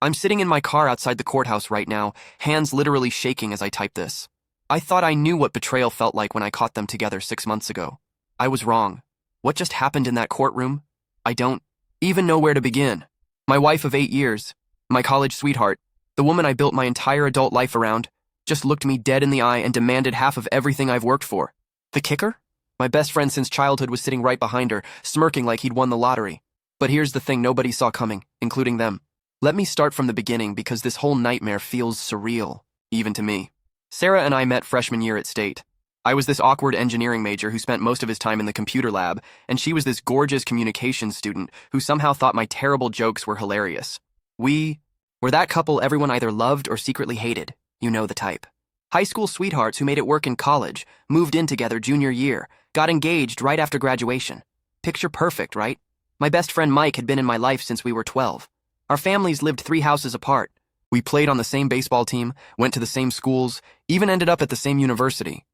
I'm sitting in my car outside the courthouse right now, hands literally shaking as I type this. I thought I knew what betrayal felt like when I caught them together 6 months ago. I was wrong. What just happened in that courtroom? I don't even know where to begin. My wife of 8 years, my college sweetheart, the woman I built my entire adult life around, just looked me dead in the eye and demanded half of everything I've worked for. The kicker? My best friend since childhood was sitting right behind her, smirking like he'd won the lottery. But here's the thing nobody saw coming, including them. Let me start from the beginning because this whole nightmare feels surreal, even to me. Sarah and I met freshman year at State. I was this awkward engineering major who spent most of his time in the computer lab, and she was this gorgeous communications student who somehow thought my terrible jokes were hilarious. We were that couple everyone either loved or secretly hated. You know the type. High school sweethearts who made it work in college, moved in together junior year, got engaged right after graduation. Picture perfect, right? My best friend Mike had been in my life since we were 12. Our families lived 3 houses apart. We played on the same baseball team, went to the same schools, even ended up at the same university.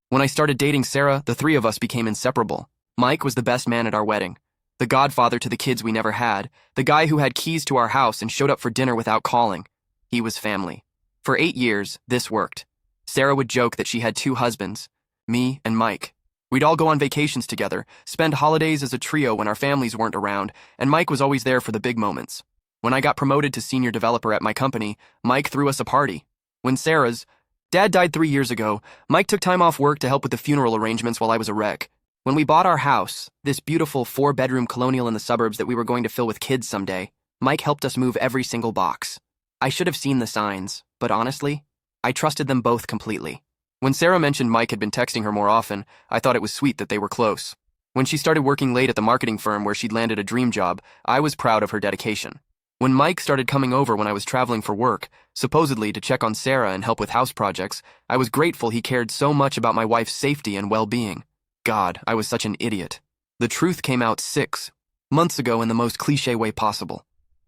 When I started dating Sarah, the 3 of us became inseparable. Mike was the best man at our wedding, the godfather to the kids we never had, the guy who had keys to our house and showed up for dinner without calling. He was family. For 8 years, this worked. Sarah would joke that she had 2 husbands, me and Mike. We'd all go on vacations together, spend holidays as a trio when our families weren't around, and Mike was always there for the big moments. When I got promoted to senior developer at my company, Mike threw us a party. When Sarah's dad died 3 years ago, Mike took time off work to help with the funeral arrangements while I was a wreck. When we bought our house, this beautiful 4-bedroom colonial in the suburbs that we were going to fill with kids someday, Mike helped us move every single box. I should have seen the signs, but honestly, I trusted them both completely. When Sarah mentioned Mike had been texting her more often, I thought it was sweet that they were close. When she started working late at the marketing firm where she'd landed a dream job, I was proud of her dedication. When Mike started coming over when I was traveling for work, supposedly to check on Sarah and help with house projects, I was grateful he cared so much about my wife's safety and well-being. God, I was such an idiot. The truth came out 6 months ago in the most cliché way possible.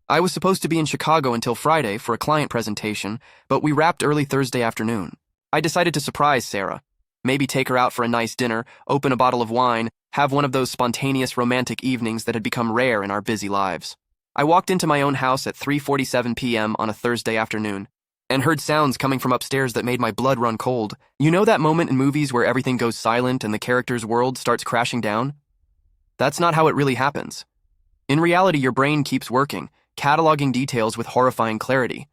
I was supposed to be in Chicago until Friday for a client presentation, but we wrapped early Thursday afternoon. I decided to surprise Sarah. Maybe take her out for a nice dinner, open a bottle of wine, have one of those spontaneous romantic evenings that had become rare in our busy lives. I walked into my own house at 3:47 p.m. on a Thursday afternoon and heard sounds coming from upstairs that made my blood run cold. You know that moment in movies where everything goes silent and the character's world starts crashing down? That's not how it really happens. In reality, your brain keeps working, cataloging details with horrifying clarity.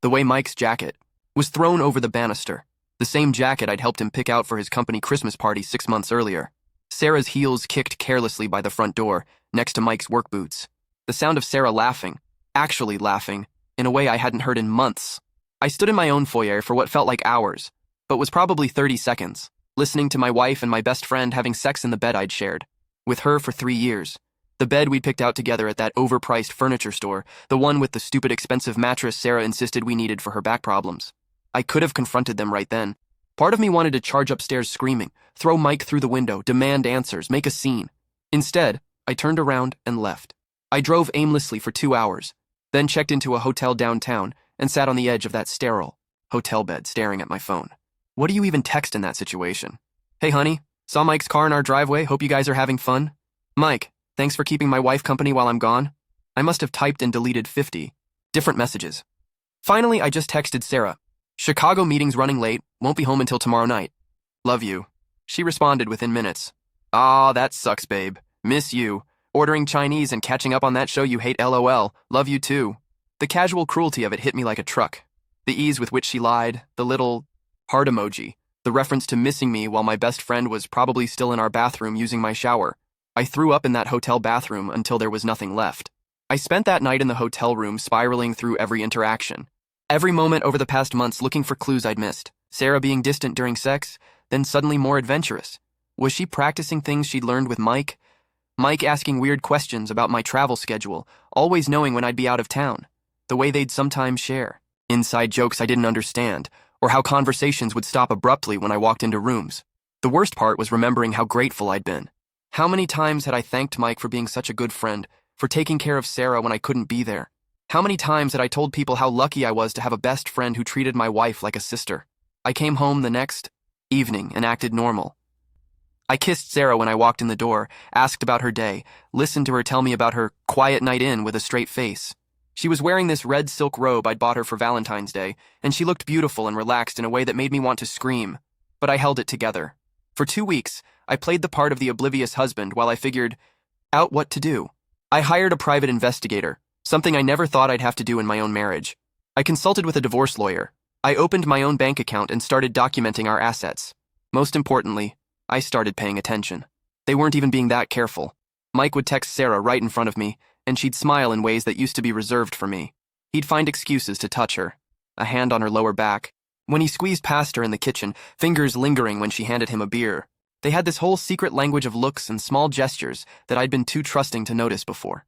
The way Mike's jacket was thrown over the banister, the same jacket I'd helped him pick out for his company Christmas party 6 months earlier. Sarah's heels kicked carelessly by the front door, next to Mike's work boots. The sound of Sarah laughing, actually laughing, in a way I hadn't heard in months. I stood in my own foyer for what felt like hours, but was probably 30 seconds, listening to my wife and my best friend having sex in the bed I'd shared with her for 3 years. The bed we'd picked out together at that overpriced furniture store, the one with the stupid expensive mattress Sarah insisted we needed for her back problems. I could have confronted them right then. Part of me wanted to charge upstairs screaming, throw Mike through the window, demand answers, make a scene. Instead, I turned around and left. I drove aimlessly for 2 hours, then checked into a hotel downtown and sat on the edge of that sterile hotel bed staring at my phone. What do you even text in that situation? Hey honey, saw Mike's car in our driveway, hope you guys are having fun. Mike, thanks for keeping my wife company while I'm gone. I must have typed and deleted 50 different messages. Finally, I just texted Sarah. Chicago meeting's running late, won't be home until tomorrow night. Love you. She responded within minutes. Aw, that sucks, babe. Miss you. Ordering Chinese and catching up on that show you hate, LOL. Love you too. The casual cruelty of it hit me like a truck. The ease with which she lied, the little heart emoji, the reference to missing me while my best friend was probably still in our bathroom using my shower. I threw up in that hotel bathroom until there was nothing left. I spent that night in the hotel room spiraling through every interaction. Every moment over the past months looking for clues I'd missed. Sarah being distant during sex, then suddenly more adventurous. Was she practicing things she'd learned with Mike? Mike asking weird questions about my travel schedule, always knowing when I'd be out of town. The way they'd sometimes share inside jokes I didn't understand, or how conversations would stop abruptly when I walked into rooms. The worst part was remembering how grateful I'd been. How many times had I thanked Mike for being such a good friend, for taking care of Sarah when I couldn't be there? How many times had I told people how lucky I was to have a best friend who treated my wife like a sister? I came home the next evening and acted normal. I kissed Sarah when I walked in the door, asked about her day, listened to her tell me about her quiet night in with a straight face. She was wearing this red silk robe I'd bought her for Valentine's Day, and she looked beautiful and relaxed in a way that made me want to scream. But I held it together. For 2 weeks, I played the part of the oblivious husband while I figured out what to do. I hired a private investigator, something I never thought I'd have to do in my own marriage. I consulted with a divorce lawyer. I opened my own bank account and started documenting our assets. Most importantly, I started paying attention. They weren't even being that careful. Mike would text Sarah right in front of me, and she'd smile in ways that used to be reserved for me. He'd find excuses to touch her, a hand on her lower back. When he squeezed past her in the kitchen, fingers lingering when she handed him a beer. They had this whole secret language of looks and small gestures that I'd been too trusting to notice before.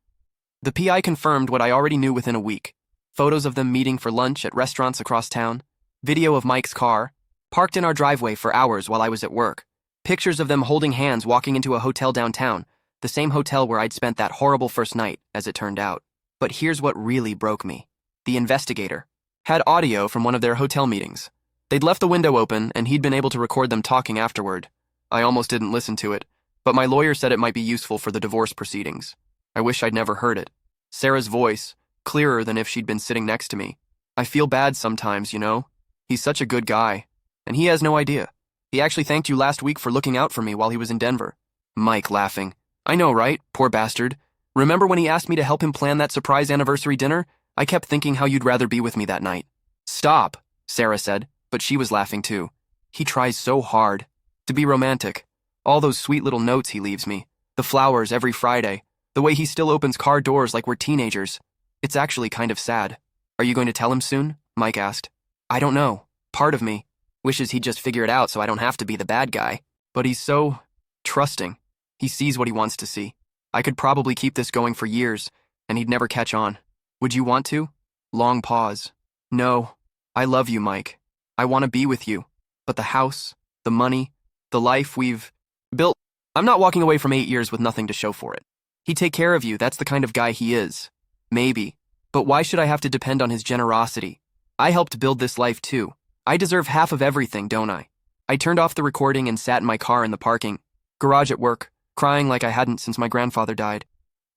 The PI confirmed what I already knew within a week. Photos of them meeting for lunch at restaurants across town, video of Mike's car, parked in our driveway for hours while I was at work, pictures of them holding hands walking into a hotel downtown, the same hotel where I'd spent that horrible first night, as it turned out. But here's what really broke me. The investigator had audio from one of their hotel meetings. They'd left the window open, and he'd been able to record them talking afterward. I almost didn't listen to it, but my lawyer said it might be useful for the divorce proceedings. I wish I'd never heard it. Sarah's voice, clearer than if she'd been sitting next to me. I feel bad sometimes, you know? He's such a good guy, and he has no idea. He actually thanked you last week for looking out for me while he was in Denver. Mike laughing. I know, right? Poor bastard. Remember when he asked me to help him plan that surprise anniversary dinner? I kept thinking how you'd rather be with me that night. Stop, Sarah said, but she was laughing too. He tries so hard to be romantic. All those sweet little notes he leaves me, the flowers every Friday, the way he still opens car doors like we're teenagers. It's actually kind of sad. Are you going to tell him soon? Mike asked. I don't know. Part of me wishes he'd just figure it out so I don't have to be the bad guy. But he's so trusting. He sees what he wants to see. I could probably keep this going for years, and he'd never catch on. Would you want to? Long pause. No. I love you, Mike. I want to be with you. But the house, the money, the life we've built, I'm not walking away from 8 years with nothing to show for it. He'd take care of you, that's the kind of guy he is. Maybe. But why should I have to depend on his generosity? I helped build this life too. I deserve half of everything, don't I? I turned off the recording and sat in my car in the parking garage at work, crying like I hadn't since my grandfather died.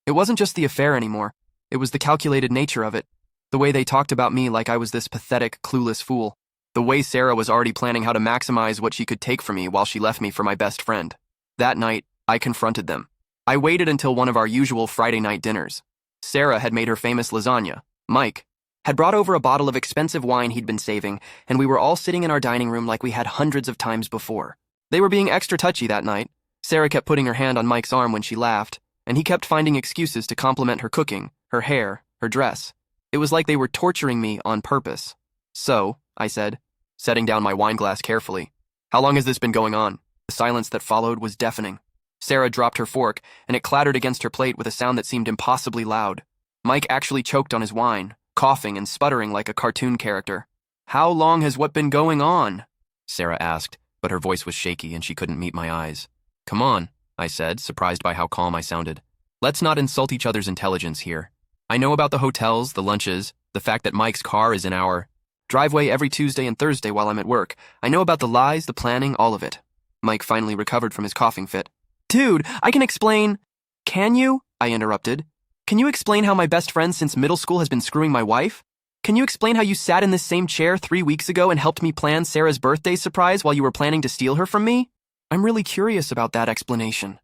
It wasn't just the affair anymore. It was the calculated nature of it. The way they talked about me like I was this pathetic, clueless fool. The way Sarah was already planning how to maximize what she could take from me while she left me for my best friend. That night, I confronted them. I waited until one of our usual Friday night dinners. Sarah had made her famous lasagna. Mike had brought over a bottle of expensive wine he'd been saving, and we were all sitting in our dining room like we had hundreds of times before. They were being extra touchy that night. Sarah kept putting her hand on Mike's arm when she laughed, and he kept finding excuses to compliment her cooking, her hair, her dress. It was like they were torturing me on purpose. So, I said, setting down my wine glass carefully, how long has this been going on? The silence that followed was deafening. Sarah dropped her fork, and it clattered against her plate with a sound that seemed impossibly loud. Mike actually choked on his wine, coughing and sputtering like a cartoon character. How long has what been going on? Sarah asked, but her voice was shaky and she couldn't meet my eyes. Come on, I said, surprised by how calm I sounded. Let's not insult each other's intelligence here. I know about the hotels, the lunches, the fact that Mike's car is in our driveway every Tuesday and Thursday while I'm at work. I know about the lies, the planning, all of it. Mike finally recovered from his coughing fit. Dude, I can explain. Can you? I interrupted. Can you explain how my best friend since middle school has been screwing my wife? Can you explain how you sat in this same chair 3 weeks ago and helped me plan Sarah's birthday surprise while you were planning to steal her from me? I'm really curious about that explanation.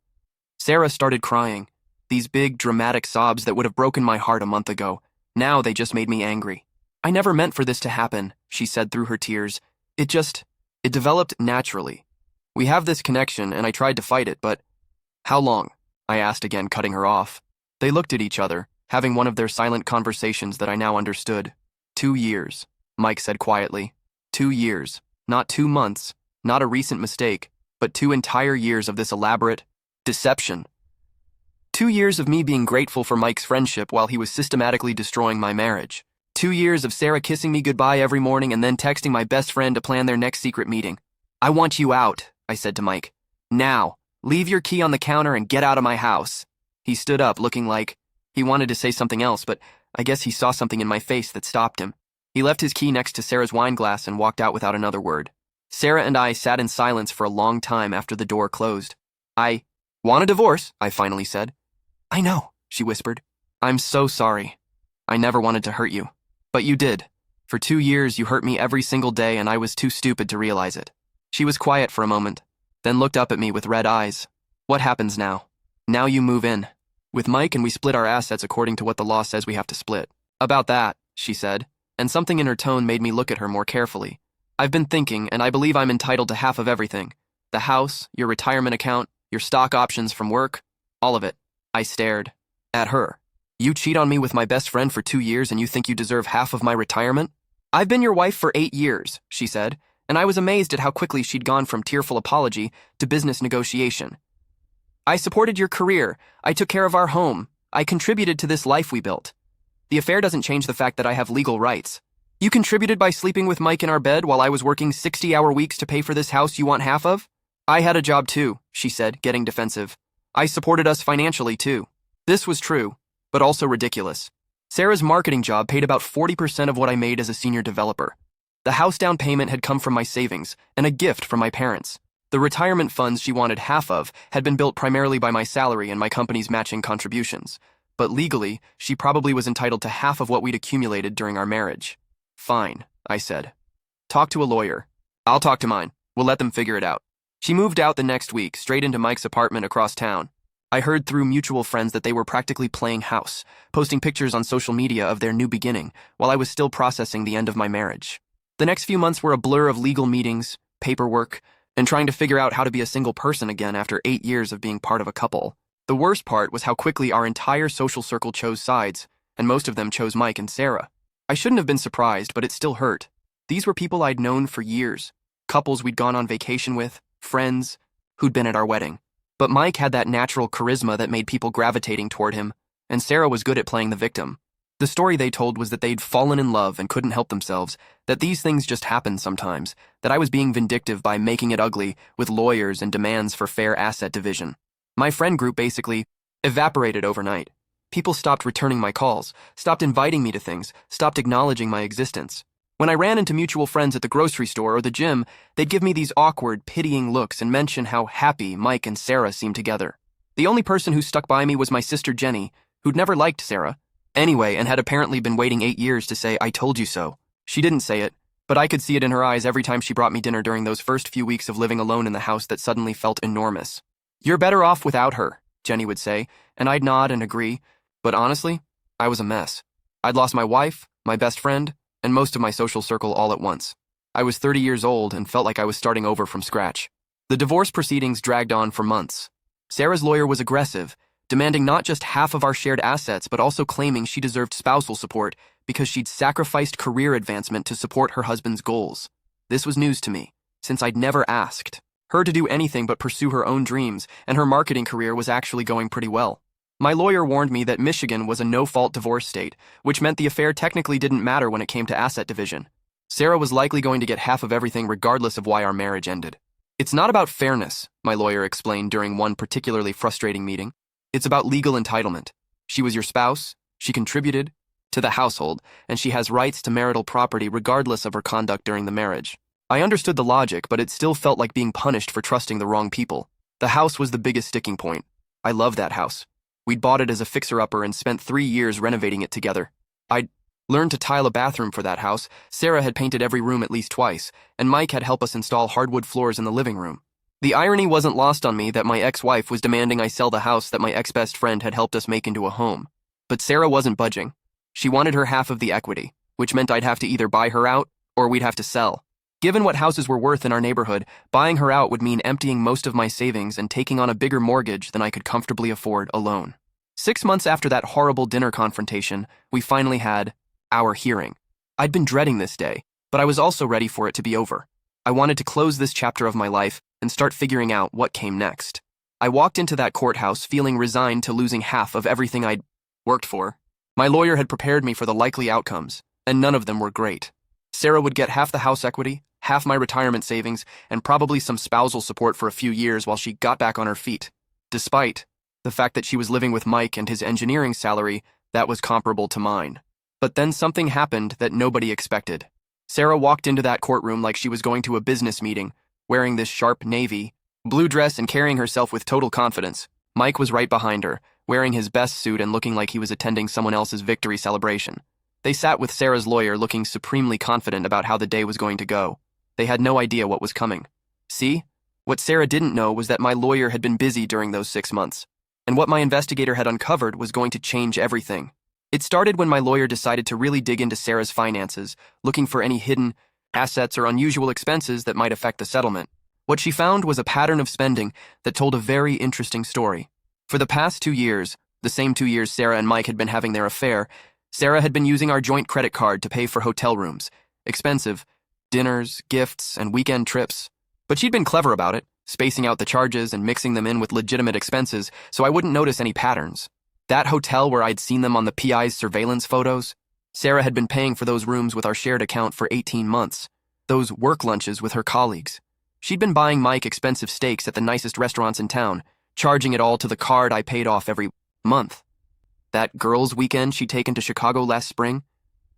Sarah started crying. These big, dramatic sobs that would have broken my heart a month ago. Now they just made me angry. I never meant for this to happen, she said through her tears. It developed naturally. We have this connection, and I tried to fight it, but... How long? I asked again, cutting her off. They looked at each other, having one of their silent conversations that I now understood. 2 years, Mike said quietly. 2 years. Not 2 months, not a recent mistake, but 2 entire years of this elaborate deception. 2 years of me being grateful for Mike's friendship while he was systematically destroying my marriage. 2 years of Sarah kissing me goodbye every morning and then texting my best friend to plan their next secret meeting. I want you out, I said to Mike. Now, leave your key on the counter and get out of my house. He stood up, looking like he wanted to say something else, but I guess he saw something in my face that stopped him. He left his key next to Sarah's wine glass and walked out without another word. Sarah and I sat in silence for a long time after the door closed. I want a divorce, I finally said. I know, she whispered. I'm so sorry. I never wanted to hurt you. But you did. For 2 years, you hurt me every single day, and I was too stupid to realize it. She was quiet for a moment, then looked up at me with red eyes. What happens now? Now you move in with Mike and we split our assets according to what the law says we have to split. About that, she said, and something in her tone made me look at her more carefully. I've been thinking, and I believe I'm entitled to half of everything. The house, your retirement account, your stock options from work, all of it. I stared at her. You cheat on me with my best friend for 2 years and you think you deserve half of my retirement? I've been your wife for 8 years, she said, and I was amazed at how quickly she'd gone from tearful apology to business negotiation. I supported your career. I took care of our home. I contributed to this life we built. The affair doesn't change the fact that I have legal rights. You contributed by sleeping with Mike in our bed while I was working 60-hour weeks to pay for this house you want half of? I had a job too, she said, getting defensive. I supported us financially too. This was true, but also ridiculous. Sarah's marketing job paid about 40% of what I made as a senior developer. The house down payment had come from my savings and a gift from my parents. The retirement funds she wanted half of had been built primarily by my salary and my company's matching contributions. But legally, she probably was entitled to half of what we'd accumulated during our marriage. Fine, I said. Talk to a lawyer. I'll talk to mine. We'll let them figure it out. She moved out the next week, straight into Mike's apartment across town. I heard through mutual friends that they were practically playing house, posting pictures on social media of their new beginning, while I was still processing the end of my marriage. The next few months were a blur of legal meetings, paperwork, and trying to figure out how to be a single person again after 8 years of being part of a couple. The worst part was how quickly our entire social circle chose sides, and most of them chose Mike and Sarah. I shouldn't have been surprised, but it still hurt. These were people I'd known for years, couples we'd gone on vacation with, friends who'd been at our wedding. But Mike had that natural charisma that made people gravitating toward him, and Sarah was good at playing the victim. The story they told was that they'd fallen in love and couldn't help themselves, that these things just happen sometimes, that I was being vindictive by making it ugly with lawyers and demands for fair asset division. My friend group basically evaporated overnight. People stopped returning my calls, stopped inviting me to things, stopped acknowledging my existence. When I ran into mutual friends at the grocery store or the gym, they'd give me these awkward, pitying looks and mention how happy Mike and Sarah seemed together. The only person who stuck by me was my sister Jenny, who'd never liked Sarah. Anyway, and had apparently been waiting 8 years to say, "I told you so." She didn't say it, but I could see it in her eyes every time she brought me dinner during those first few weeks of living alone in the house that suddenly felt enormous. "You're better off without her," Jenny would say, and I'd nod and agree. But honestly, I was a mess. I'd lost my wife, my best friend, and most of my social circle all at once. I was 30 years old and felt like I was starting over from scratch. The divorce proceedings dragged on for months. Sarah's lawyer was aggressive, demanding not just half of our shared assets, but also claiming she deserved spousal support because she'd sacrificed career advancement to support her husband's goals. This was news to me, since I'd never asked her to do anything but pursue her own dreams, and her marketing career was actually going pretty well. My lawyer warned me that Michigan was a no-fault divorce state, which meant the affair technically didn't matter when it came to asset division. Sarah was likely going to get half of everything regardless of why our marriage ended. "It's not about fairness," my lawyer explained during one particularly frustrating meeting. "It's about legal entitlement. She was your spouse, she contributed to the household, and she has rights to marital property regardless of her conduct during the marriage." I understood the logic, but it still felt like being punished for trusting the wrong people. The house was the biggest sticking point. I loved that house. We'd bought it as a fixer-upper and spent 3 years renovating it together. I'd learned to tile a bathroom for that house, Sarah had painted every room at least twice, and Mike had helped us install hardwood floors in the living room. The irony wasn't lost on me that my ex-wife was demanding I sell the house that my ex-best friend had helped us make into a home. But Sarah wasn't budging. She wanted her half of the equity, which meant I'd have to either buy her out or we'd have to sell. Given what houses were worth in our neighborhood, buying her out would mean emptying most of my savings and taking on a bigger mortgage than I could comfortably afford alone. 6 months after that horrible dinner confrontation, we finally had our hearing. I'd been dreading this day, but I was also ready for it to be over. I wanted to close this chapter of my life and start figuring out what came next. I walked into that courthouse feeling resigned to losing half of everything I'd worked for. My lawyer had prepared me for the likely outcomes, and none of them were great. Sarah would get half the house equity, half my retirement savings, and probably some spousal support for a few years while she got back on her feet. Despite the fact that she was living with Mike and his engineering salary, that was comparable to mine. But then something happened that nobody expected. Sarah walked into that courtroom like she was going to a business meeting, wearing this sharp navy blue dress and carrying herself with total confidence. Mike was right behind her, wearing his best suit and looking like he was attending someone else's victory celebration. They sat with Sarah's lawyer looking supremely confident about how the day was going to go. They had no idea what was coming. See? What Sarah didn't know was that my lawyer had been busy during those 6 months, and what my investigator had uncovered was going to change everything. It started when my lawyer decided to really dig into Sarah's finances, looking for any hidden assets or unusual expenses that might affect the settlement. What she found was a pattern of spending that told a very interesting story. For the past 2 years, the same 2 years Sarah and Mike had been having their affair, Sarah had been using our joint credit card to pay for hotel rooms, expensive dinners, gifts, and weekend trips. But she'd been clever about it, spacing out the charges and mixing them in with legitimate expenses so I wouldn't notice any patterns. That hotel where I'd seen them on the PI's surveillance photos, Sarah had been paying for those rooms with our shared account for 18 months. Those work lunches with her colleagues. She'd been buying Mike expensive steaks at the nicest restaurants in town, charging it all to the card I paid off every month. That girls' weekend she'd taken to Chicago last spring,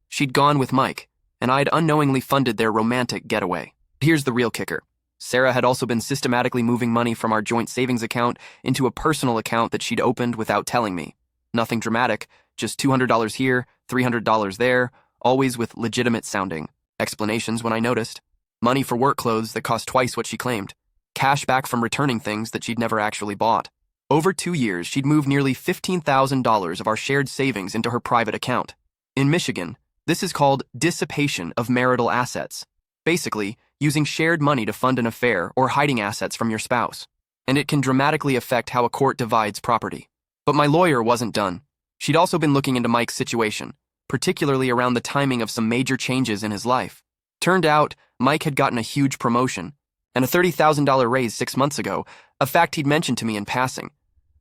she'd gone with Mike, and I'd unknowingly funded their romantic getaway. Here's the real kicker. Sarah had also been systematically moving money from our joint savings account into a personal account that she'd opened without telling me. Nothing dramatic, just $200 here, $300 there, always with legitimate-sounding explanations when I noticed. Money for work clothes that cost twice what she claimed. Cash back from returning things that she'd never actually bought. Over 2 years, she'd moved nearly $15,000 of our shared savings into her private account. In Michigan, this is called dissipation of marital assets. Basically, using shared money to fund an affair or hiding assets from your spouse. And it can dramatically affect how a court divides property. But my lawyer wasn't done. She'd also been looking into Mike's situation, particularly around the timing of some major changes in his life. Turned out, Mike had gotten a huge promotion and a $30,000 raise 6 months ago, a fact he'd mentioned to me in passing.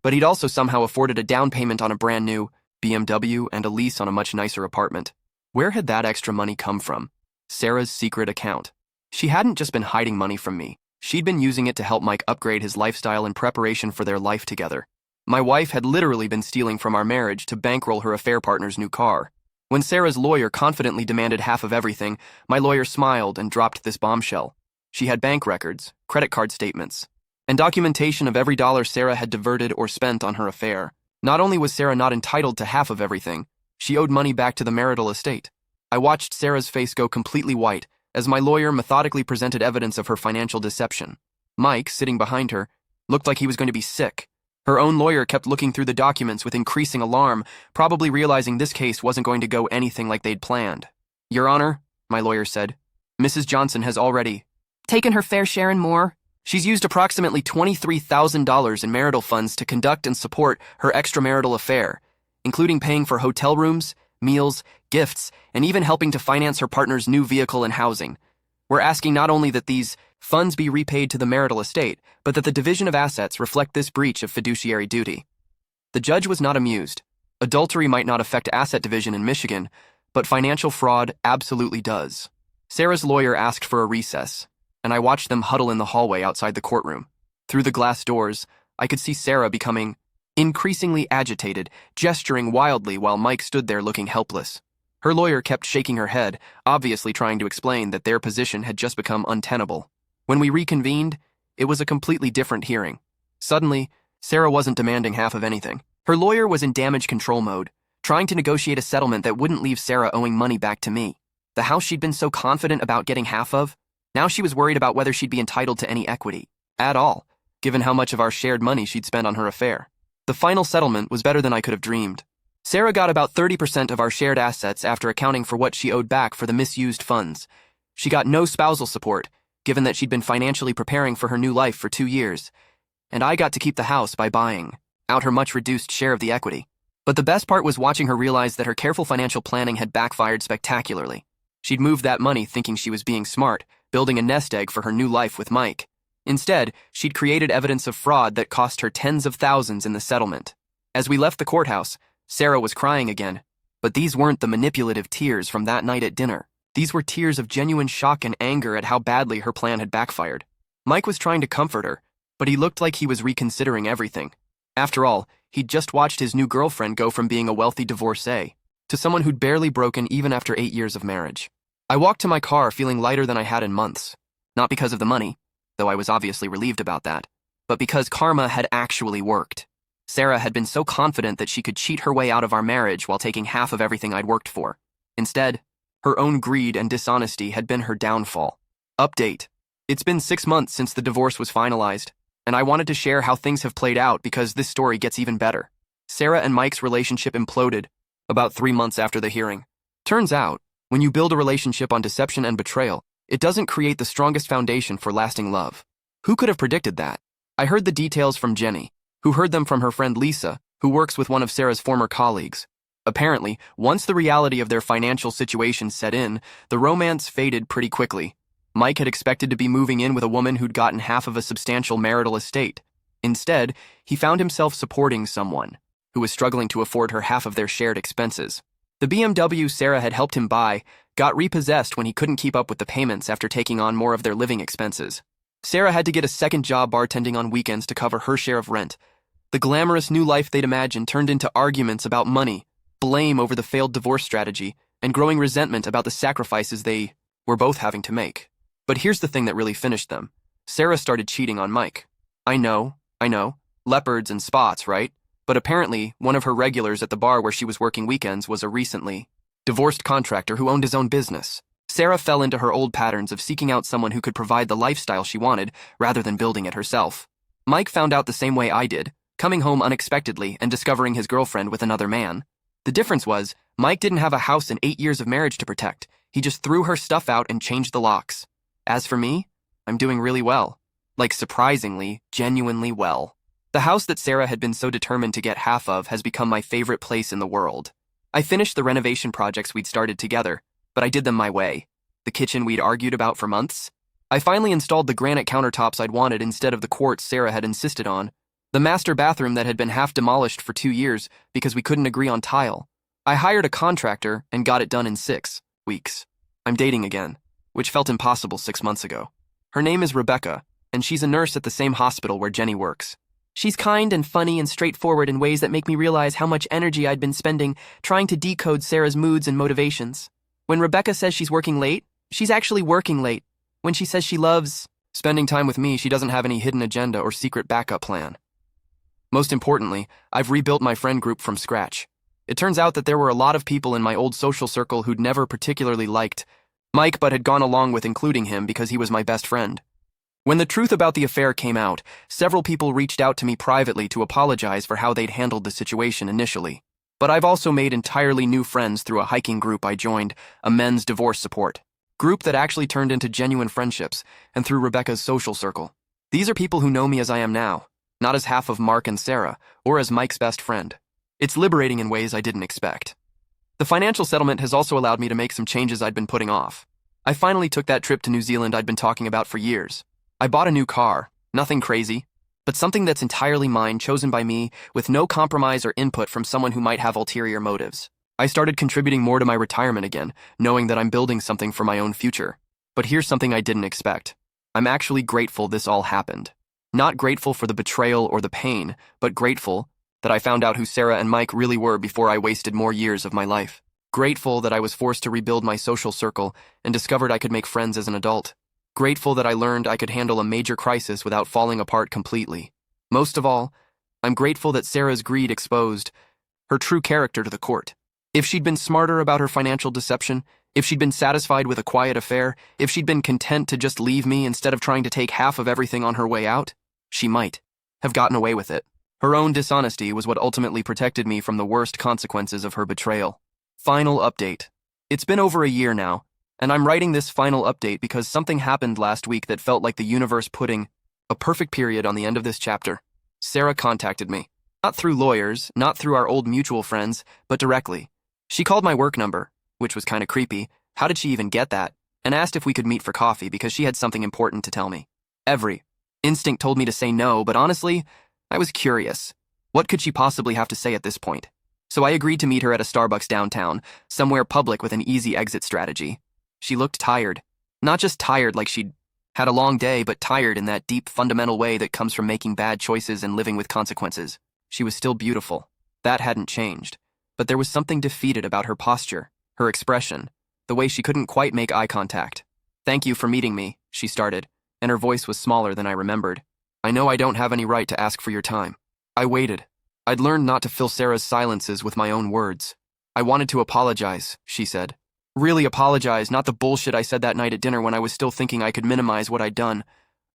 But he'd also somehow afforded a down payment on a brand new BMW and a lease on a much nicer apartment. Where had that extra money come from? Sarah's secret account. She hadn't just been hiding money from me. She'd been using it to help Mike upgrade his lifestyle in preparation for their life together. My wife had literally been stealing from our marriage to bankroll her affair partner's new car. When Sarah's lawyer confidently demanded half of everything, my lawyer smiled and dropped this bombshell. She had bank records, credit card statements, and documentation of every dollar Sarah had diverted or spent on her affair. Not only was Sarah not entitled to half of everything, she owed money back to the marital estate. I watched Sarah's face go completely white as my lawyer methodically presented evidence of her financial deception. Mike, sitting behind her, looked like he was going to be sick. Her own lawyer kept looking through the documents with increasing alarm, probably realizing this case wasn't going to go anything like they'd planned. "Your Honor," my lawyer said, "Mrs. Johnson has already taken her fair share and more. She's used approximately $23,000 in marital funds to conduct and support her extramarital affair, including paying for hotel rooms, meals, gifts, and even helping to finance her partner's new vehicle and housing. We're asking not only that these funds be repaid to the marital estate, but that the division of assets reflect this breach of fiduciary duty." The judge was not amused. Adultery might not affect asset division in Michigan, but financial fraud absolutely does. Sarah's lawyer asked for a recess, and I watched them huddle in the hallway outside the courtroom. Through the glass doors, I could see Sarah becoming increasingly agitated, gesturing wildly while Mike stood there looking helpless. Her lawyer kept shaking her head, obviously trying to explain that their position had just become untenable. When we reconvened, it was a completely different hearing. Suddenly, Sarah wasn't demanding half of anything. Her lawyer was in damage control mode, trying to negotiate a settlement that wouldn't leave Sarah owing money back to me. The house she'd been so confident about getting half of, now she was worried about whether she'd be entitled to any equity at all, given how much of our shared money she'd spent on her affair. The final settlement was better than I could have dreamed. Sarah got about 30% of our shared assets after accounting for what she owed back for the misused funds. She got no spousal support, given that she'd been financially preparing for her new life for 2 years, and I got to keep the house by buying out her much-reduced share of the equity. But the best part was watching her realize that her careful financial planning had backfired spectacularly. She'd moved that money thinking she was being smart, building a nest egg for her new life with Mike. Instead, she'd created evidence of fraud that cost her tens of thousands in the settlement. As we left the courthouse, Sarah was crying again, but these weren't the manipulative tears from that night at dinner. These were tears of genuine shock and anger at how badly her plan had backfired. Mike was trying to comfort her, but he looked like he was reconsidering everything. After all, he'd just watched his new girlfriend go from being a wealthy divorcee to someone who'd barely broken even after 8 years of marriage. I walked to my car feeling lighter than I had in months, not because of the money, though I was obviously relieved about that, but because karma had actually worked. Sarah had been so confident that she could cheat her way out of our marriage while taking half of everything I'd worked for. Instead, her own greed and dishonesty had been her downfall. Update. It's been 6 months since the divorce was finalized, and I wanted to share how things have played out because this story gets even better. Sarah and Mike's relationship imploded about 3 months after the hearing. Turns out, when you build a relationship on deception and betrayal, it doesn't create the strongest foundation for lasting love. Who could have predicted that? I heard the details from Jenny, who heard them from her friend Lisa, who works with one of Sarah's former colleagues. Apparently, once the reality of their financial situation set in, the romance faded pretty quickly. Mike had expected to be moving in with a woman who'd gotten half of a substantial marital estate. Instead, he found himself supporting someone who was struggling to afford her half of their shared expenses. The BMW Sarah had helped him buy got repossessed when he couldn't keep up with the payments after taking on more of their living expenses. Sarah had to get a second job bartending on weekends to cover her share of rent. The glamorous new life they'd imagined turned into arguments about money, blame over the failed divorce strategy, and growing resentment about the sacrifices they were both having to make. But here's the thing that really finished them. Sarah started cheating on Mike. I know. Leopards and spots, right? But apparently, one of her regulars at the bar where she was working weekends was a recently divorced contractor who owned his own business. Sarah fell into her old patterns of seeking out someone who could provide the lifestyle she wanted rather than building it herself. Mike found out the same way I did, coming home unexpectedly and discovering his girlfriend with another man. The difference was, Mike didn't have a house and 8 years of marriage to protect. He just threw her stuff out and changed the locks. As for me, I'm doing really well. Like surprisingly, genuinely well. The house that Sarah had been so determined to get half of has become my favorite place in the world. I finished the renovation projects we'd started together, but I did them my way. The kitchen we'd argued about for months. I finally installed the granite countertops I'd wanted instead of the quartz Sarah had insisted on. The master bathroom that had been half demolished for 2 years because we couldn't agree on tile. I hired a contractor and got it done in 6 weeks. I'm dating again, which felt impossible 6 months ago. Her name is Rebecca, and she's a nurse at the same hospital where Jenny works. She's kind and funny and straightforward in ways that make me realize how much energy I'd been spending trying to decode Sarah's moods and motivations. When Rebecca says she's working late, she's actually working late. When she says she loves spending time with me, she doesn't have any hidden agenda or secret backup plan. Most importantly, I've rebuilt my friend group from scratch. It turns out that there were a lot of people in my old social circle who'd never particularly liked Mike but had gone along with including him because he was my best friend. When the truth about the affair came out, several people reached out to me privately to apologize for how they'd handled the situation initially. But I've also made entirely new friends through a hiking group I joined, a men's divorce support group that actually turned into genuine friendships, and through Rebecca's social circle. These are people who know me as I am now, not as half of Mark and Sarah, or as Mike's best friend. It's liberating in ways I didn't expect. The financial settlement has also allowed me to make some changes I'd been putting off. I finally took that trip to New Zealand I'd been talking about for years. I bought a new car, nothing crazy, but something that's entirely mine, chosen by me, with no compromise or input from someone who might have ulterior motives. I started contributing more to my retirement again, knowing that I'm building something for my own future. But here's something I didn't expect. I'm actually grateful this all happened. Not grateful for the betrayal or the pain, but grateful that I found out who Sarah and Mike really were before I wasted more years of my life. Grateful that I was forced to rebuild my social circle and discovered I could make friends as an adult. Grateful that I learned I could handle a major crisis without falling apart completely. Most of all, I'm grateful that Sarah's greed exposed her true character to the court. If she'd been smarter about her financial deception, if she'd been satisfied with a quiet affair, if she'd been content to just leave me instead of trying to take half of everything on her way out, she might have gotten away with it. Her own dishonesty was what ultimately protected me from the worst consequences of her betrayal. Final update. It's been over a year now, and I'm writing this final update because something happened last week that felt like the universe putting a perfect period on the end of this chapter. Sarah contacted me. Not through lawyers, not through our old mutual friends, but directly. She called my work number, which was kind of creepy. How did she even get that? And asked if we could meet for coffee because she had something important to tell me. Every instinct told me to say no, but honestly, I was curious. What could she possibly have to say at this point? So I agreed to meet her at a Starbucks downtown, somewhere public with an easy exit strategy. She looked tired. Not just tired like she'd had a long day, but tired in that deep, fundamental way that comes from making bad choices and living with consequences. She was still beautiful. That hadn't changed. But there was something defeated about her posture, her expression, the way she couldn't quite make eye contact. "Thank you for meeting me," she started, and her voice was smaller than I remembered. "I know I don't have any right to ask for your time." I waited. I'd learned not to fill Sarah's silences with my own words. I wanted to apologize, she said. Really apologize, not the bullshit I said that night at dinner when I was still thinking I could minimize what I'd done.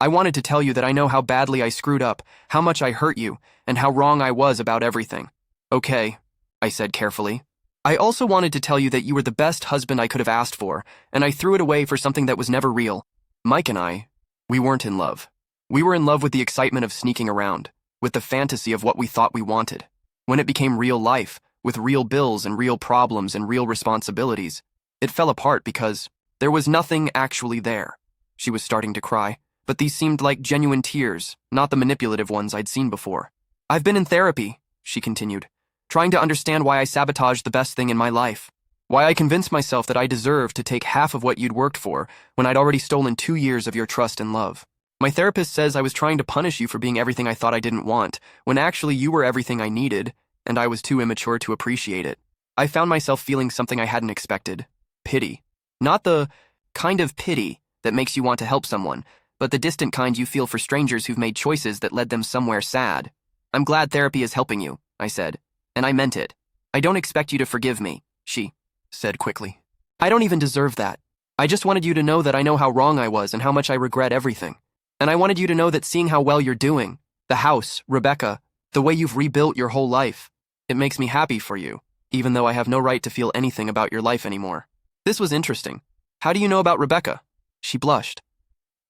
I wanted to tell you that I know how badly I screwed up, how much I hurt you, and how wrong I was about everything. Okay, I said carefully. I also wanted to tell you that you were the best husband I could have asked for, and I threw it away for something that was never real. Mike and I, we weren't in love. We were in love with the excitement of sneaking around, with the fantasy of what we thought we wanted. When it became real life, with real bills and real problems and real responsibilities, it fell apart because there was nothing actually there. She was starting to cry, but these seemed like genuine tears, not the manipulative ones I'd seen before. I've been in therapy, she continued, trying to understand why I sabotaged the best thing in my life. Why I convinced myself that I deserved to take half of what you'd worked for when I'd already stolen 2 years of your trust and love. My therapist says I was trying to punish you for being everything I thought I didn't want, when actually you were everything I needed, and I was too immature to appreciate it. I found myself feeling something I hadn't expected. Pity. Not the kind of pity that makes you want to help someone, but the distant kind you feel for strangers who've made choices that led them somewhere sad. I'm glad therapy is helping you, I said, and I meant it. I don't expect you to forgive me, she said quickly. I don't even deserve that. I just wanted you to know that I know how wrong I was and how much I regret everything. And I wanted you to know that seeing how well you're doing, the house, Rebecca, the way you've rebuilt your whole life, it makes me happy for you, even though I have no right to feel anything about your life anymore. This was interesting. How do you know about Rebecca? She blushed.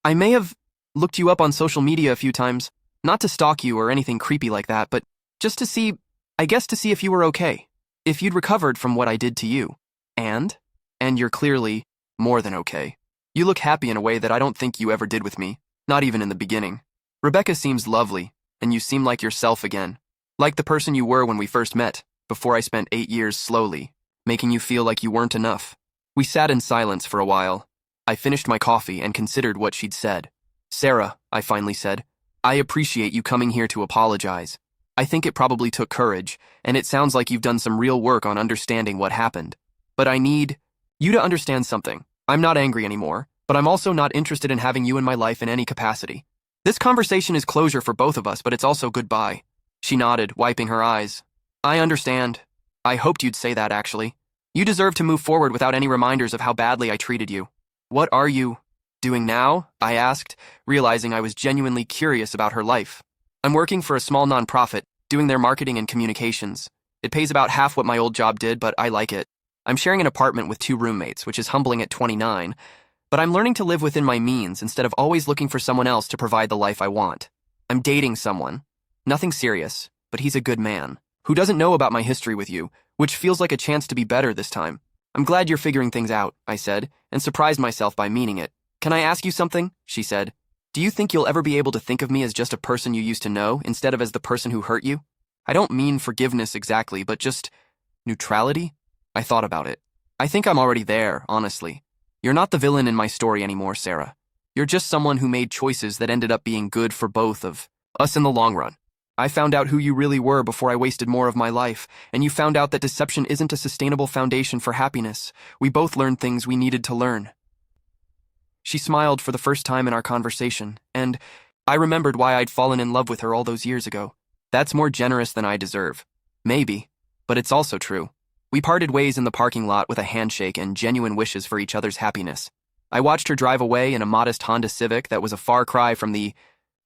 I may have looked you up on social media a few times, not to stalk you or anything creepy like that, but just to see, I guess to see if you were okay, if you'd recovered from what I did to you. And you're clearly more than okay. You look happy in a way that I don't think you ever did with me, not even in the beginning. Rebecca seems lovely, and you seem like yourself again, like the person you were when we first met, before I spent 8 years slowly, making you feel like you weren't enough. We sat in silence for a while. I finished my coffee and considered what she'd said. Sarah, I finally said, I appreciate you coming here to apologize. I think it probably took courage, and it sounds like you've done some real work on understanding what happened. But I need you to understand something. I'm not angry anymore, but I'm also not interested in having you in my life in any capacity. This conversation is closure for both of us, but it's also goodbye. She nodded, wiping her eyes. I understand. I hoped you'd say that, actually. You deserve to move forward without any reminders of how badly I treated you. What are you doing now? I asked, realizing I was genuinely curious about her life. I'm working for a small nonprofit, doing their marketing and communications. It pays about half what my old job did, but I like it. I'm sharing an apartment with 2 roommates, which is humbling at 29, but I'm learning to live within my means instead of always looking for someone else to provide the life I want. I'm dating someone. Nothing serious, but he's a good man, who doesn't know about my history with you, which feels like a chance to be better this time. I'm glad you're figuring things out, I said, and surprised myself by meaning it. Can I ask you something? She said. Do you think you'll ever be able to think of me as just a person you used to know instead of as the person who hurt you? I don't mean forgiveness exactly, but just neutrality? I thought about it. I think I'm already there, honestly. You're not the villain in my story anymore, Sarah. You're just someone who made choices that ended up being good for both of us in the long run. I found out who you really were before I wasted more of my life, and you found out that deception isn't a sustainable foundation for happiness. We both learned things we needed to learn. She smiled for the first time in our conversation, and I remembered why I'd fallen in love with her all those years ago. That's more generous than I deserve. Maybe, but it's also true. We parted ways in the parking lot with a handshake and genuine wishes for each other's happiness. I watched her drive away in a modest Honda Civic that was a far cry from the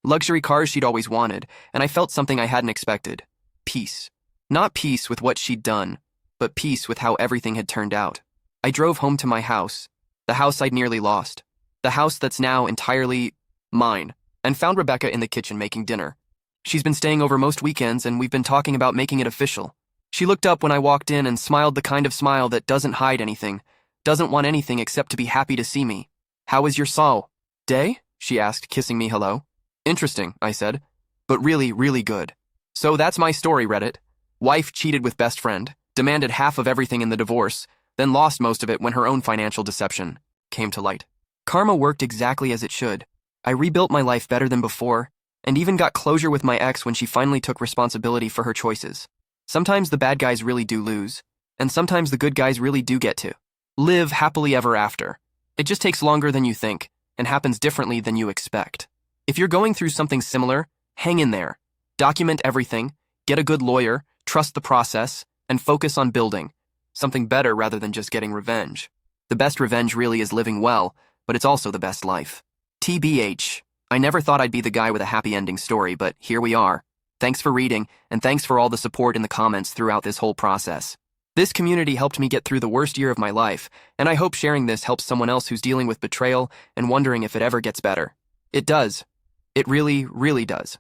luxury cars she'd always wanted, and I felt something I hadn't expected. Peace. Not peace with what she'd done, but peace with how everything had turned out. I drove home to my house, the house I'd nearly lost, the house that's now entirely mine, and found Rebecca in the kitchen making dinner. She's been staying over most weekends, and we've been talking about making it official. She looked up when I walked in and smiled the kind of smile that doesn't hide anything, doesn't want anything except to be happy to see me. How was your day? She asked, kissing me hello. Interesting, I said, but really, really good. So that's my story, Reddit. Wife cheated with best friend, demanded half of everything in the divorce, then lost most of it when her own financial deception came to light. Karma worked exactly as it should. I rebuilt my life better than before, and even got closure with my ex when she finally took responsibility for her choices. Sometimes the bad guys really do lose, and sometimes the good guys really do get to live happily ever after. It just takes longer than you think, and happens differently than you expect. If you're going through something similar, hang in there. Document everything, Get a good lawyer, trust the process, and focus on building something better rather than just getting revenge. The best revenge really is living well, but it's also the best life. TBH, I never thought I'd be the guy with a happy ending story, but here we are. Thanks for reading, and thanks for all the support in the comments throughout this whole process. This community helped me get through the worst year of my life, and I hope sharing this helps someone else who's dealing with betrayal and wondering if it ever gets better. It does. It really, really does.